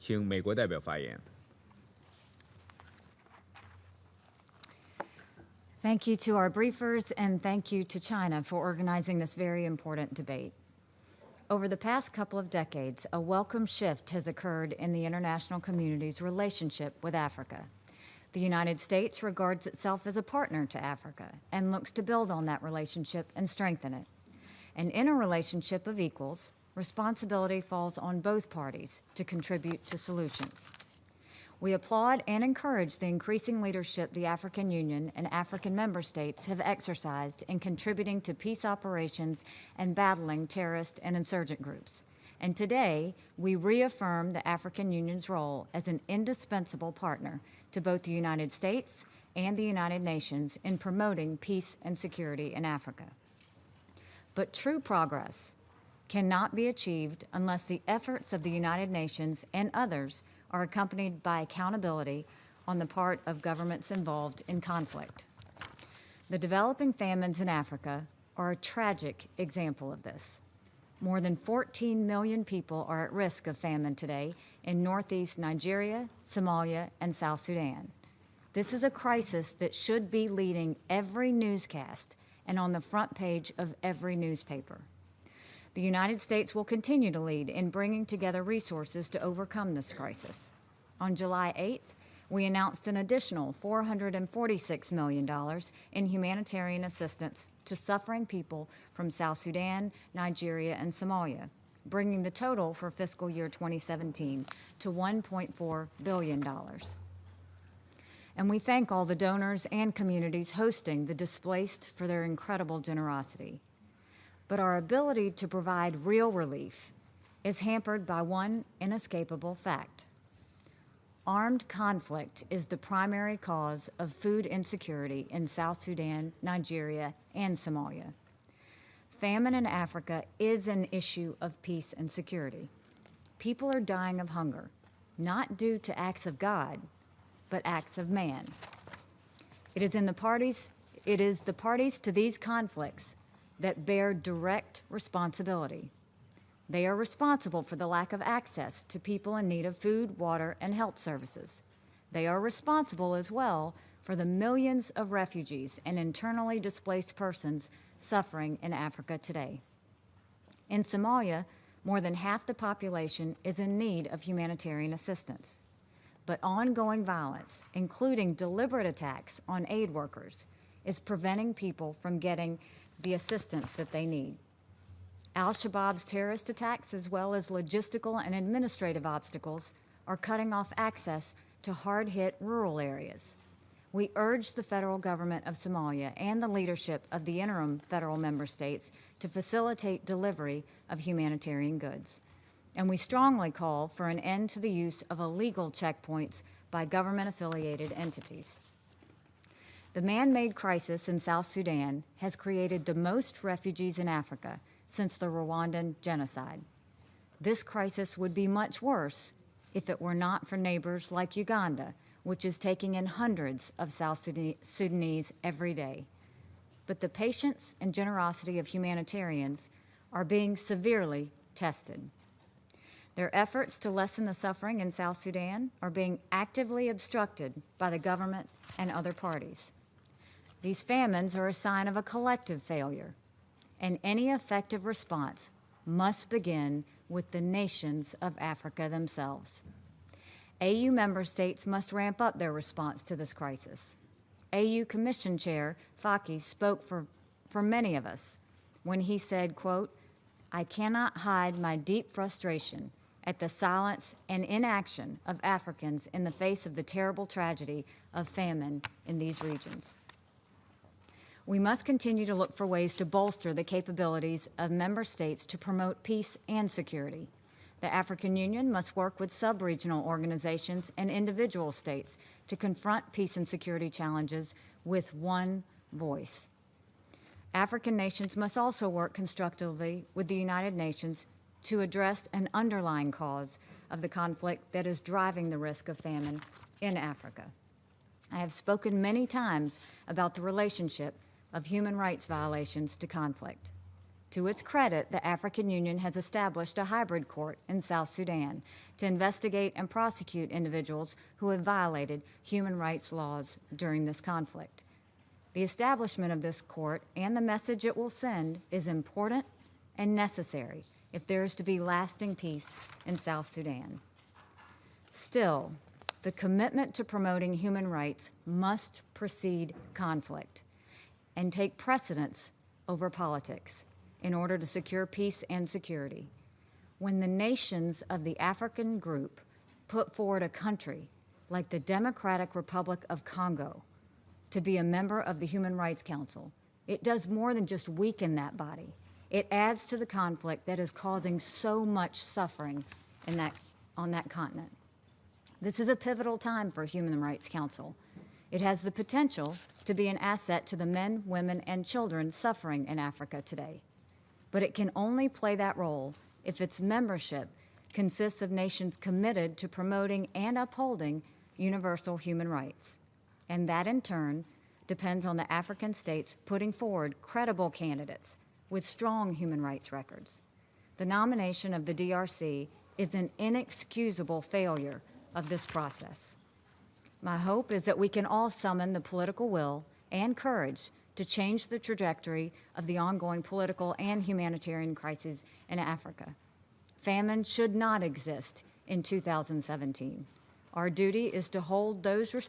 请美国代表发言。Thank you to our briefers, and thank you to China for organizing this very important debate. Over the past couple of decades, a welcome shift has occurred in the international community's relationship with Africa. The United States regards itself as a partner to Africa and looks to build on that relationship and strengthen it. And in a relationship of equals, responsibility falls on both parties to contribute to solutions. We applaud and encourage the increasing leadership the African Union and African member states have exercised in contributing to peace operations and battling terrorist and insurgent groups. And today, we reaffirm the African Union's role as an indispensable partner to both the United States and the United Nations in promoting peace and security in Africa. But true progress cannot be achieved unless the efforts of the United Nations and others are accompanied by accountability on the part of governments involved in conflict. The developing famines in Africa are a tragic example of this. More than 14 million people are at risk of famine today in northeast Nigeria, Somalia, and South Sudan. This is a crisis that should be leading every newscast and on the front page of every newspaper. The United States will continue to lead in bringing together resources to overcome this crisis. On July 8th, we announced an additional $446 million in humanitarian assistance to suffering people from South Sudan, Nigeria, and Somalia, bringing the total for fiscal year 2017 to $1.4 billion. And we thank all the donors and communities hosting the displaced for their incredible generosity. But our ability to provide real relief is hampered by one inescapable fact. Armed conflict is the primary cause of food insecurity in South Sudan, Nigeria, and Somalia. Famine in Africa is an issue of peace and security. People are dying of hunger, not due to acts of God, but acts of man. It is the parties to these conflicts that bear direct responsibility. They are responsible for the lack of access to people in need of food, water, and health services. They are responsible as well for the millions of refugees and internally displaced persons suffering in Africa today. In Somalia, more than half the population is in need of humanitarian assistance. But ongoing violence, including deliberate attacks on aid workers, is preventing people from getting the assistance that they need. Al-Shabaab's terrorist attacks, as well as logistical and administrative obstacles, are cutting off access to hard-hit rural areas. We urge the federal government of Somalia and the leadership of the interim federal member states to facilitate delivery of humanitarian goods. And we strongly call for an end to the use of illegal checkpoints by government-affiliated entities. The man-made crisis in South Sudan has created the most refugees in Africa since the Rwandan genocide. This crisis would be much worse if it were not for neighbors like Uganda, which is taking in hundreds of South Sudanese every day. But the patience and generosity of humanitarians are being severely tested. Their efforts to lessen the suffering in South Sudan are being actively obstructed by the government and other parties. These famines are a sign of a collective failure, and any effective response must begin with the nations of Africa themselves. AU member states must ramp up their response to this crisis. AU Commission Chair Faki spoke for many of us when he said, quote, "I cannot hide my deep frustration at the silence and inaction of Africans in the face of the terrible tragedy of famine in these regions." We must continue to look for ways to bolster the capabilities of member states to promote peace and security. The African Union must work with sub-regional organizations and individual states to confront peace and security challenges with one voice. African nations must also work constructively with the United Nations to address an underlying cause of the conflict that is driving the risk of famine in Africa. I have spoken many times about the relationship of human rights violations to conflict. To its credit, the African Union has established a hybrid court in South Sudan to investigate and prosecute individuals who have violated human rights laws during this conflict. The establishment of this court and the message it will send is important and necessary if there is to be lasting peace in South Sudan. Still, the commitment to promoting human rights must precede conflict and take precedence over politics in order to secure peace and security. When the nations of the African group put forward a country like the Democratic Republic of Congo to be a member of the Human Rights Council, it does more than just weaken that body. It adds to the conflict that is causing so much suffering on that continent. This is a pivotal time for Human Rights Council. It has the potential to be an asset to the men, women, and children suffering in Africa today. But it can only play that role if its membership consists of nations committed to promoting and upholding universal human rights. And that, in turn, depends on the African states putting forward credible candidates with strong human rights records. The nomination of the DRC is an inexcusable failure of this process. My hope is that we can all summon the political will and courage to change the trajectory of the ongoing political and humanitarian crises in Africa. Famine should not exist in 2017. Our duty is to hold those responsible